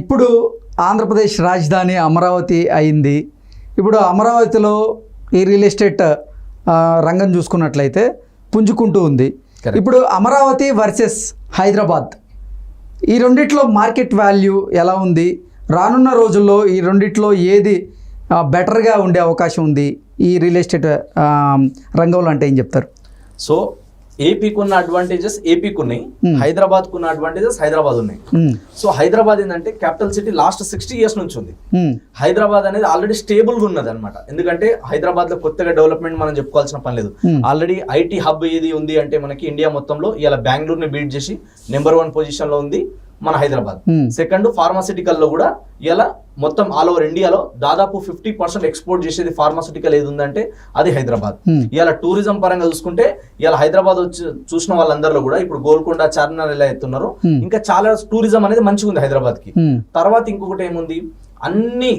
ఇప్పుడు ఆంధ్రప్రదేశ్ రాజధాని అమరావతి అయింది. ఇప్పుడు అమరావతిలో ఈ రియల్ ఎస్టేట్ రంగం చూసుకున్నట్లయితే పుంజుకుంటూ ఉంది. ఇప్పుడు అమరావతి వర్సెస్ హైదరాబాద్, ఈ రెండిట్లో మార్కెట్ వాల్యూ ఎలా ఉంది? రానున్న రోజుల్లో ఈ రెండిట్లో ఏది బెటర్గా ఉండే అవకాశం ఉంది ఈ రియల్ ఎస్టేట్ రంగంలో అంటే ఏం చెప్తారు? సో ఏపీకి ఉన్న అడ్వాంటేజెస్ ఏపీకి ఉన్నాయి, హైదరాబాద్కు ఉన్న అడ్వాంటేజెస్ హైదరాబాద్ ఉన్నాయి. సో హైదరాబాద్ ఏంటంటే క్యాపిటల్ సిటీ లాస్ట్ 60 years నుంచి ఉంది. హైదరాబాద్ అనేది ఆల్రెడీ స్టేబుల్గా ఉన్నది అనమాట. ఎందుకంటే హైదరాబాద్ లో కొత్తగా డెవలప్మెంట్ మనం చెప్పుకోవాల్సిన పని లేదు. ఆల్రెడీ ఐటీ హబ్ ఏది ఉంది అంటే మనకి ఇండియా మొత్తంలో ఇలా బెంగళూరుని బీట్ చేసి నెంబర్ 1 పొజిషన్ లో ఉంది మన హైదరాబాద్. సెకండ్ ఫార్మాసిటికల్ లో కూడా ఇలా మొత్తం ఆల్ ఓవర్ ఇండియాలో దాదాపు 50% ఎక్స్పోర్ట్ చేసేది ఫార్మాసిటికల్ ఏది ఉందంటే అది హైదరాబాద్. ఇలా టూరిజం పరంగా చూసుకుంటే ఇలా హైదరాబాద్ వచ్చి చూసిన వాళ్ళందరిలో కూడా ఇప్పుడు గోల్కొండ, చార్మినార్ ఎలా ఎత్తున్నారు, ఇంకా చాలా టూరిజం అనేది మంచిగా ఉంది హైదరాబాద్ కి. తర్వాత ఇంకొకటి ఏముంది, అన్ని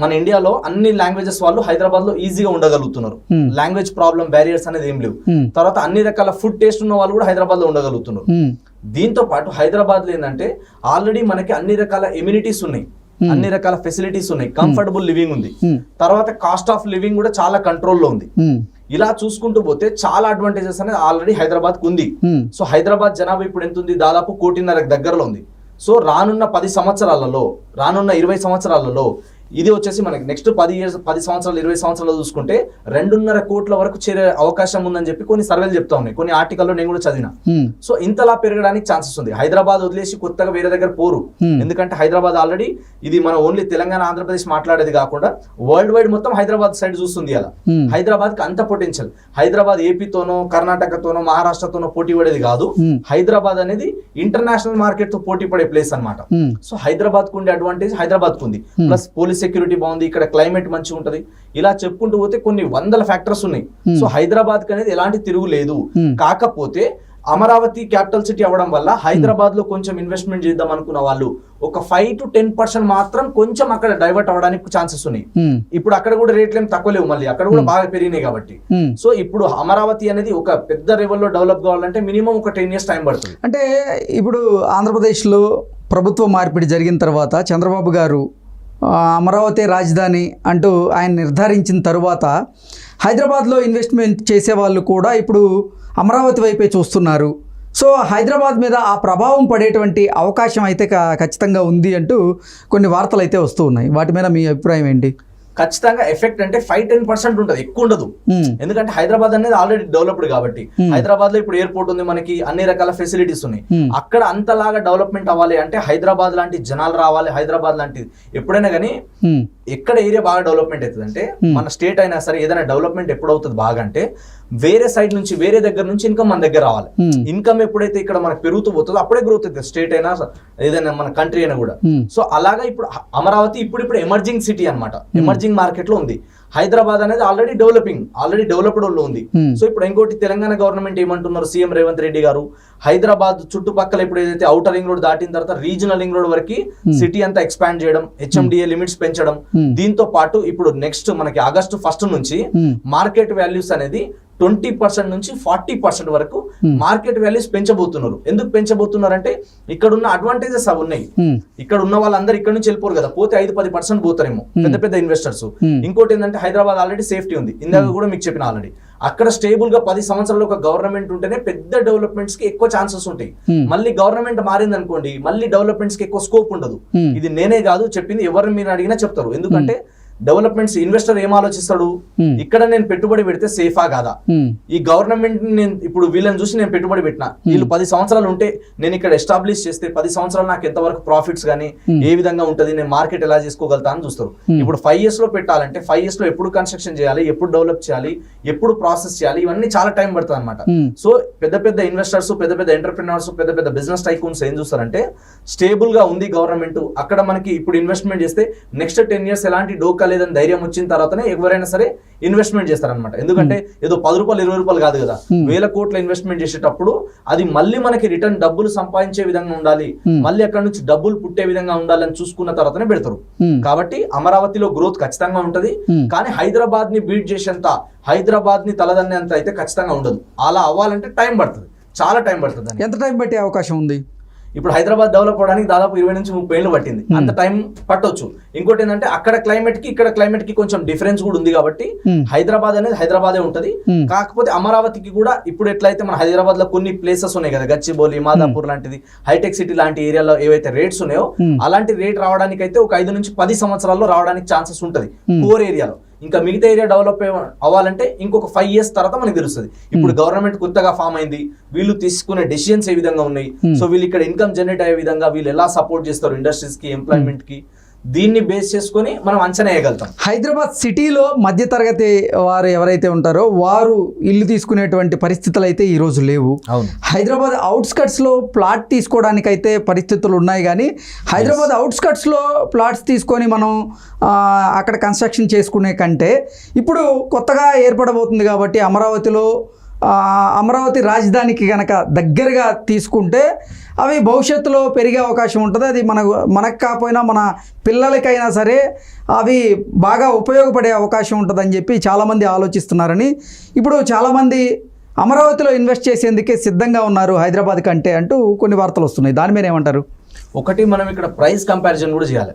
మన ఇండియాలో అన్ని లాంగ్వేజెస్ వాళ్ళు హైదరాబాద్ లో ఈజీగా ఉండగలుగుతున్నారు. లాంగ్వేజ్ ప్రాబ్లం, బ్యారియర్స్ అనేది ఏం లేవు. తర్వాత అన్ని రకాల ఫుడ్ టేస్ట్ ఉన్న వాళ్ళు కూడా హైదరాబాద్ లో ఉండగలుగుతున్నారు. దీంతో పాటు హైదరాబాద్ లో ఏంటంటే ఆల్రెడీ మనకి అన్ని రకాల ఎమ్యూనిటీస్ ఉన్నాయి, అన్ని రకాల ఫెసిలిటీస్ ఉన్నాయి, కంఫర్టబుల్ లివింగ్ ఉంది. తర్వాత కాస్ట్ ఆఫ్ లివింగ్ కూడా చాలా కంట్రోల్లో ఉంది. ఇలా చూసుకుంటూ పోతే చాలా అడ్వాంటేజెస్ అనేది ఆల్రెడీ హైదరాబాద్ కు ఉంది. సో హైదరాబాద్ జనాభా ఇప్పుడు ఎంత ఉంది, దాదాపు 1.5 కోటి దగ్గరలో ఉంది. సో రానున్న 10 సంవత్సరాలలో, రానున్న 20 సంవత్సరాలలో ఇది వచ్చేసి మనకి నెక్స్ట్ 10 సంవత్సరాలు 20 సంవత్సరాలు చూసుకుంటే 2.5 కోట్ల వరకు చేరే అవకాశం ఉందని చెప్పి కొన్ని సర్వేలు చెప్తా ఉన్నాయి, కొన్ని ఆర్టికల్లో నేను కూడా చదివిన. సో ఇంతలా పెరగడానికి ఛాన్సెస్ ఉంది. హైదరాబాద్ వదిలేసి కొత్తగా వేరే దగ్గర పోరు. ఎందుకంటే హైదరాబాద్ ఆల్రెడీ ఇది మన ఓన్లీ తెలంగాణ ఆంధ్రప్రదేశ్ మాట్లాడేది కాకుండా వరల్డ్ వైడ్ మొత్తం హైదరాబాద్ సైడ్ చూస్తుంది. అలా హైదరాబాద్ కి అంత పొటెన్షియల్. హైదరాబాద్ ఏపీతోనో కర్ణాటకతోనో మహారాష్ట్రతోనో పోటీ పడేది కాదు. హైదరాబాద్ అనేది ఇంటర్నేషనల్ మార్కెట్ తో పోటీ పడే ప్లేస్ అనమాట. సో హైదరాబాద్ కు ఉండే అడ్వాంటేజ్ హైదరాబాద్ కు ఉంది. ప్లస్ పోలీస్ సెక్యూరిటీ బాగుంది, ఇక్కడ క్లైమేట్ మంచిగా ఉంటది. ఇలా చెప్పుకుంటూ పోతే కొన్ని వందల ఫ్యాక్టర్స్ ఉన్నాయి. సో హైదరాబాద్ కి అనేది ఎలాంటి తిరుగు లేదు. కాకపోతే అమరావతి క్యాపిటల్ సిటీ అవ్వడం వల్ల హైదరాబాద్ లో కొంచెం ఇన్వెస్ట్మెంట్ చేద్దాం అనుకున్న వాళ్ళు ఒక 5 to 10% మాత్రం కొంచెం అక్కడ డైవర్ట్ అవ్వడానికి ఛాన్సెస్ ఉన్నాయి. ఇప్పుడు అక్కడ కూడా రేట్లు ఏం తక్కువ లేవు, మళ్ళీ అక్కడ కూడా బాగా పెరిగినాయి కాబట్టి. సో ఇప్పుడు అమరావతి అనేది ఒక పెద్ద లెవెల్లో డెవలప్ కావాలంటే మినిమం ఒక 10 years టైం పడుతుంది. అంటే ఇప్పుడు ఆంధ్రప్రదేశ్లో ప్రభుత్వ మార్పిడి జరిగిన తర్వాత చంద్రబాబు గారు అమరావతి రాజధాని అంటూ ఆయన నిర్ధారించిన తరువాత హైదరాబాద్లో ఇన్వెస్ట్మెంట్ చేసే వాళ్ళు కూడా ఇప్పుడు అమరావతి వైపే చూస్తున్నారు. సో హైదరాబాద్ మీద ఆ ప్రభావం పడేటువంటి అవకాశం అయితే ఖచ్చితంగా ఉంది అంటూ కొన్ని వార్తలు అయితే వస్తూ ఉన్నాయి. వాటి మీద మీ అభిప్రాయం ఏంటి? ఖచ్చితంగా ఎఫెక్ట్ అంటే 5-10% ఉంటుంది, ఎక్కువ ఉండదు. ఎందుకంటే హైదరాబాద్ అనేది ఆల్రెడీ డెవలప్డ్ కాబట్టి. హైదరాబాద్ లో ఇప్పుడు ఎయిర్పోర్ట్ ఉంది, మనకి అన్ని రకాల ఫెసిలిటీస్ ఉన్నాయి. అక్కడ అంతలాగా డెవలప్మెంట్ అవ్వాలి అంటే హైదరాబాద్ లాంటి జనాలు రావాలి. హైదరాబాద్ లాంటి ఎప్పుడైనా కానీ ఎక్కడ ఏరియా బాగా డెవలప్మెంట్ అవుతుంది అంటే మన స్టేట్ అయినా సరే ఏదైనా డెవలప్మెంట్ ఎప్పుడు అవుతుంది బాగా అంటే వేరే సైడ్ నుంచి, వేరే దగ్గర నుంచి ఇన్కమ్ మన దగ్గర రావాలి. ఇన్కమ్ ఎప్పుడైతే ఇక్కడ మనకు పెరుగుతూ పోతుందో అప్పుడే గ్రోత్ అవుతుంది స్టేట్ అయినా ఏదైనా మన కంట్రీ అయినా కూడా. సో అలాగా ఇప్పుడు అమరావతి ఇప్పుడు ఎమర్జింగ్ సిటీ అనమాట, ఎమర్జింగ్ మార్కెట్ లో ఉంది. హైదరాబాద్ అనేది ఆల్రెడీ డెవలప్డ్ లో ఉంది. సో ఇప్పుడు ఇంకోటి తెలంగాణ గవర్నమెంట్ ఏమంటున్నారు, సీఎం రేవంత్ రెడ్డి గారు హైదరాబాద్ చుట్టుపక్కల ఇప్పుడు ఏదైతే ఔటర్ రింగ్ రోడ్ దాటిన తర్వాత రీజనల్ రింగ్ రోడ్ వరకు సిటీ అంతా ఎక్స్పాండ్ చేయడం, HMDA లిమిట్స్ పెంచడం. దీంతో పాటు ఇప్పుడు నెక్స్ట్ మనకి August 1 నుంచి మార్కెట్ వాల్యూస్ అనేది 20% నుంచి 40% వరకు మార్కెట్ వాల్యూస్ పెంచబోతున్నారు. ఎందుకు పెంచబోతున్నారు అంటే ఇక్కడ ఉన్న అడ్వాంటేజెస్ అవి ఉన్నాయి. ఇక్కడ ఉన్న వాళ్ళందరూ ఇక్కడ నుంచి వెళ్ళిపోరు కదా, పోతే 5-10% పోతారేమో పెద్ద పెద్ద ఇన్వెస్టర్స్. ఇంకోటి ఏంటంటే హైదరాబాద్ ఆల్రెడీ సేఫ్టీ ఉంది, ఇందాక కూడా మీకు చెప్పిన ఆల్రెడీ. అక్కడ స్టేబుల్ గా 10 సంవత్సరాలు ఒక గవర్నమెంట్ ఉంటేనే పెద్ద డెవలప్మెంట్స్ కి ఎక్కువ ఛాన్సెస్ ఉంటాయి. మళ్ళీ గవర్నమెంట్ మారింది అనుకోండి, మళ్ళీ డెవలప్మెంట్స్ కి ఎక్కువ స్కోప్ ఉండదు. ఇది నేనే కాదు చెప్పింది, ఎవరిని మీరు అడిగినా చెప్తారు. ఎందుకంటే డెవలప్మెంట్స్ ఇన్వెస్టర్ ఏం ఆలోచిస్తాడు, ఇక్కడ నేను పెట్టుబడి పెడితే సేఫా కాదా, ఈ గవర్నమెంట్ నేను ఇప్పుడు వీళ్ళని చూసి నేను పెట్టుబడి పెట్టినా, వీళ్ళు 10 సంవత్సరాలు ఉంటే నేను ఇక్కడ ఎస్టాబ్లిష్ చేస్తే 10 సంవత్సరాలు నాకు ఎంతవరకు ప్రాఫిట్స్ కానీ ఏ విధంగా ఉంటుంది, నేను మార్కెట్ ఎలా చేసుకోగలుగుతా అని చూస్తారు. ఇప్పుడు 5 years లో పెట్టాలంటే 5 years లో ఎప్పుడు కన్స్ట్రక్షన్ చేయాలి, ఎప్పుడు డెవలప్ చేయాలి, ఎప్పుడు ప్రాసెస్ చేయాలి, ఇవన్నీ చాలా టైం పడుతుంది అనమాట. సో పెద్ద పెద్ద ఇన్వెస్టర్స్, పెద్ద పెద్ద ఎంటర్ప్రినర్స్, పెద్ద పెద్ద బిజినెస్ టైకూన్స్ ఏం చూస్తారంటే స్టేబుల్ గా ఉంది గవర్నమెంట్, అక్కడ మనకి ఇప్పుడు ఇన్వెస్ట్మెంట్ చేస్తే నెక్స్ట్ 10 years ఎలాంటి డోకా లేదని ధైర్యం వచ్చిన తర్వాతనే ఎవరైనా సరే ఇన్వెస్ట్మెంట్ చేస్తారనమాట. ఎందుకంటే ఏదో 10 రూపాయలు 20 రూపాయలు కాదు కదా, 1000 కోట్ల ఇన్వెస్ట్మెంట్ చేసేటప్పుడు అది మళ్ళీ మనకి రిటర్న్ డబ్బులు సంపాదించే విధంగా ఉండాలి, మళ్ళీ అక్కడ నుంచి డబ్బులు పుట్టే విధంగా ఉండాలి అని చూసుకున్న తర్వాతనే పెడతారు. కాబట్టి అమరావతిలో గ్రోత్ ఖచ్చితంగా ఉంటది, కానీ హైదరాబాద్ ని బీట్ చేసేంత, హైదరాబాద్ ని తలదన్నేంత అయితే ఖచ్చితంగా ఉండదు. అలా అవ్వాలంటే టైం పడుతుంది, చాలా టైం పడుతుంది. ఎంత టైం పట్టే అవకాశం ఉంది? ఇప్పుడు హైదరాబాద్ డెవలప్ అవడానికి దాదాపు 20 నుంచి 30 ఏళ్ళు పట్టింది, అంత టైం పట్టొచ్చు. ఇంకోటి ఏంటంటే అక్కడ క్లైమేట్ కి ఇక్కడ క్లైమేట్ కి కొంచెం డిఫరెన్స్ కూడా ఉంది కాబట్టి హైదరాబాద్ అనేది హైదరాబాదే ఉంటది. కాకపోతే అమరావతికి కూడా ఇప్పుడు ఎట్లయితే మన హైదరాబాద్ లో కొన్ని ప్లేసెస్ ఉన్నాయి కదా, గచ్చిబౌలి, మాదాపూర్ లాంటిది, హైటెక్ సిటీ లాంటి ఏరియాలో ఏవైతే రేట్స్ ఉన్నాయో అలాంటి రేట్ రావడానికి అయితే ఒక 5 నుంచి 10 సంవత్సరాల్లో రావడానికి ఛాన్సెస్ ఉంటది కోర్ ఏరియాలో. ఇంకా మిగతా ఏరియా డెవలప్ అవ్వాలంటే ఇంకొక 5 years తర్వాత మనకి తెలుస్తుంది. ఇప్పుడు గవర్నమెంట్ కొత్తగా ఫామ్ అయింది, వీళ్ళు తీసుకునే డెసిషన్స్ ఏ విధంగా ఉన్నాయి, సో వీళ్ళు ఇక్కడ ఇన్కమ్ జనరేట్ అయ్యే విధంగా వీళ్ళు ఎలా సపోర్ట్ చేస్తారు ఇండస్ట్రీస్ కి, ఎంప్లాయ్మెంట్ కి, దీన్ని బేస్ చేసుకొని మనం అంచనా వేయగలుగుతాం. హైదరాబాద్ సిటీలో మధ్యతరగతి వారు ఎవరైతే ఉంటారో వారు ఇల్లు తీసుకునేటువంటి పరిస్థితులు అయితే ఈ రోజు లేవు. అవును, హైదరాబాద్ అవుట్స్కట్స్లో ప్లాట్ తీసుకోవడానికైతే పరిస్థితులు ఉన్నాయి, కానీ హైదరాబాద్ అవుట్స్కట్స్లో ప్లాట్స్ తీసుకొని మనం అక్కడ కన్స్ట్రక్షన్ చేసుకునే కంటే ఇప్పుడు కొత్తగా ఏర్పడబోతుంది కాబట్టి అమరావతి రాజధానికి కనుక దగ్గరగా తీసుకుంటే అవి భవిష్యత్తులో పెరిగే అవకాశం ఉంటుంది. అది మనకు కాకపోయినా మన పిల్లలకైనా సరే అవి బాగా ఉపయోగపడే అవకాశం ఉంటుందని చెప్పి చాలామంది ఆలోచిస్తున్నారని, ఇప్పుడు చాలామంది అమరావతిలో ఇన్వెస్ట్ చేసేందుకే సిద్ధంగా ఉన్నారు హైదరాబాద్ కంటే అంటూ కొన్ని వార్తలు వస్తున్నాయి. దాని మీద ఏమంటారు? ఒకటి, మనం ఇక్కడ ప్రైస్ కంపారిజన్ కూడా చేయాలి.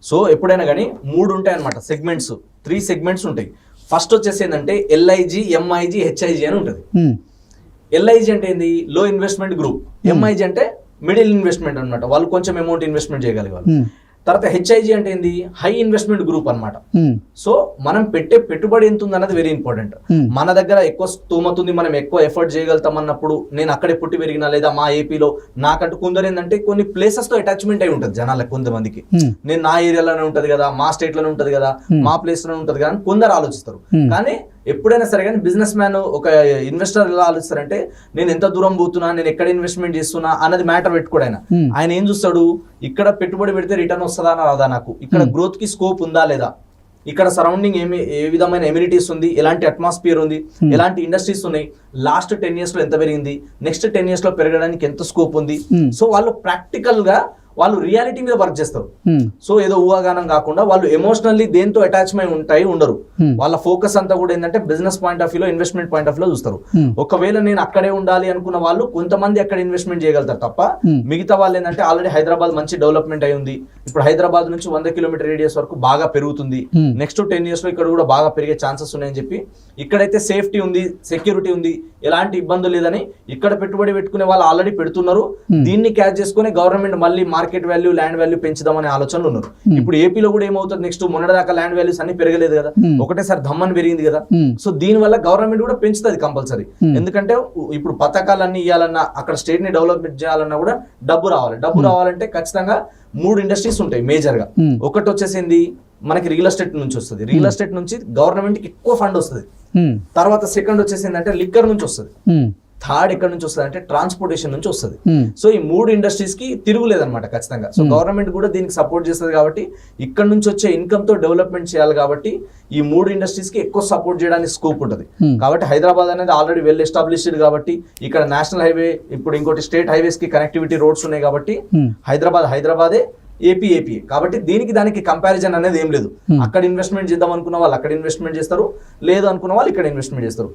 సో ఎప్పుడైనా కానీ 3 ఉంటాయి అనమాట సెగ్మెంట్స్, 3 సెగ్మెంట్స్ ఉంటాయి. ఫస్ట్ వచ్చేసి ఏంటంటే LIG, MIG, HIG అని ఉంటుంది. LIG అంటే ఏంది? లో ఇన్వెస్ట్మెంట్ గ్రూప్. MIG అంటే మిడిల్ ఇన్వెస్ట్మెంట్ అనమాట, వాళ్ళు కొంచెం అమౌంట్ ఇన్వెస్ట్మెంట్ చేయగలిగారు. తర్వాత HIG అంటే ఏంది? హై ఇన్వెస్ట్మెంట్ గ్రూప్ అన్నమాట. సో మనం పెట్టే పెట్టుబడి ఎంత ఉంది అన్నది వెరీ ఇంపార్టెంట్. మన దగ్గర ఎక్కువ స్తోమత ఉంది, మనం ఎక్కువ ఎఫర్ట్ చేయగలుగుతాం అన్నప్పుడు, నేను అక్కడే పుట్టి పెరిగినా లేదా మా ఏపీలో నాకంటూ కొందరు ఏంటంటే కొన్ని ప్లేసెస్ తో అటాచ్మెంట్ అయి ఉంటుంది జనాలకు. కొంతమందికి నేను నా ఏరియాలోనే ఉంటది కదా, మా స్టేట్ లోనే ఉంటది కదా, మా ప్లేస్ లోనే ఉంటది కదా అని కొందరు ఆలోచిస్తారు. కానీ ఎప్పుడైనా సరే కానీ బిజినెస్ మ్యాన్, ఒక ఇన్వెస్టర్ ఎలా ఆలోచిస్తారంటే నేను ఎంత దూరం పోతున్నా, నేను ఎక్కడ ఇన్వెస్ట్మెంట్ చేస్తున్నా అన్నది మ్యాటర్ పెట్టుకోడు. ఆయన ఏం చూస్తాడు? ఇక్కడ పెట్టుబడి పెడితే రిటర్న్ వస్తుందా రాదా, నాకు ఇక్కడ గ్రోత్ కి స్కోప్ ఉందా లేదా, ఇక్కడ సరౌండింగ్ ఏ విధమైన ఎమ్యూనిటీస్ ఉంది, ఎలాంటి అట్మాస్ఫియర్ ఉంది, ఎలాంటి ఇండస్ట్రీస్ ఉన్నాయి, లాస్ట్ 10 years లో ఎంత పెరిగింది, నెక్స్ట్ 10 years లో పెరగడానికి ఎంత స్కోప్ ఉంది. సో వాళ్ళు ప్రాక్టికల్ గా వాళ్ళు రియాలిటీ మీద వర్క్ చేస్తారు. సో ఏదో ఊహాగానం కాకుండా వాళ్ళు ఎమోషనల్లీ దేంతో అటాచ్మెంట్ ఉండరు. వాళ్ళ ఫోకస్ అంతా కూడా ఏంటంటే బిజినెస్ పాయింట్ ఆఫ్ వ్యూలో, ఇన్వెస్ట్మెంట్ పాయింట్ ఆఫ్ వ్యూలో చూస్తారు. ఒకవేళ నేను అక్కడే ఉండాలి అనుకున్న వాళ్ళు కొంతమంది అక్కడ ఇన్వెస్ట్మెంట్ చేయగలుగుతారు తప్ప మిగతా వాళ్ళు ఏంటంటే ఆల్రెడీ హైదరాబాద్ మంచి డెవలప్మెంట్ అయి ఉంది, ఇప్పుడు హైదరాబాద్ నుంచి 100 kilometer రేడియస్ వరకు బాగా పెరుగుతుంది, నెక్స్ట్ 10 years లో ఇక్కడ కూడా బాగా పెరిగే ఛాన్సెస్ ఉన్నాయని చెప్పి, ఇక్కడైతే సేఫ్టీ ఉంది, సెక్యూరిటీ ఉంది, ఎలాంటి ఇబ్బందులు లేదని ఇక్కడ పెట్టుబడి పెట్టుకునే వాళ్ళు ఆల్రెడీ పెడుతున్నారు. దీన్ని క్యాచ్ చేసుకుని గవర్నమెంట్ మళ్ళీ మార్కెట్ వాల్యూ, ల్యాండ్ వాల్యూ పెంచుదామనే ఆలోచనలు ఉన్నారు. ఇప్పుడు ఏపీలో కూడా ఏమవుతుంది, నెక్స్ట్ మొన్నటిదాకా ల్యాండ్ వాల్యూస్ అన్ని పెరగలేదు కదా, ఒకటేసారి ధమ్మని పెరిగింది కదా. సో దీని వల్ల గవర్నమెంట్ కూడా పెంచుతుంది కంపల్సరీ. ఎందుకంటే ఇప్పుడు పథకాలన్నీ ఇవ్వాలన్నా, అక్కడ స్టేట్ ని డెవలప్మెంట్ చేయాలన్నా కూడా డబ్బు రావాలి. డబ్బు రావాలంటే ఖచ్చితంగా 3 ఇండస్ట్రీస్ ఉంటాయి మేజర్ గా. ఒకటి వచ్చేసింది మనకి రియల్ ఎస్టేట్ నుంచి వస్తుంది, రియల్ ఎస్టేట్ నుంచి గవర్నమెంట్ కి ఎక్కువ ఫండ్ వస్తుంది. తర్వాత సెకండ్ వచ్చేసింది అంటే లిక్కర్ నుంచి వస్తుంది. థర్డ్ ఎక్కడ నుంచి వస్తుంది అంటే ట్రాన్స్పోర్టేషన్ నుంచి వస్తుంది. సో ఈ 3 ఇండస్ట్రీస్ కి తిరుగులేదన్నమాట ఖచ్చితంగా. సో గవర్నమెంట్ కూడా దీనికి సపోర్ట్ చేస్తుంది కాబట్టి, ఇక్కడ నుంచి వచ్చే ఇన్కమ్ తో డెవలప్మెంట్ చేయాలి కాబట్టి ఈ 3 ఇండస్ట్రీస్ కి ఎక్కువ సపోర్ట్ చేయడానికి స్కోప్ ఉంటుంది. కాబట్టి హైదరాబాద్ అనేది ఆల్రెడీ వెల్ ఎస్టాబ్లిష్డ్ కాబట్టి, ఇక్కడ నేషనల్ హైవే, ఇప్పుడు ఇంకోటి స్టేట్ హైవేస్ కి కనెక్టివిటీ రోడ్స్ ఉన్నాయి కాబట్టి హైదరాబాదే, ఏపీ కాబట్టి దీనికి దానికి కంపారిజన్ అనేది ఏం లేదు. అక్కడ ఇన్వెస్ట్మెంట్ చేద్దాం అనుకున్న వాళ్ళు అక్కడ ఇన్వెస్ట్మెంట్ చేస్తారు, లేదు అనుకున్న వాళ్ళు ఇక్కడ ఇన్వెస్ట్మెంట్ చేస్తారు.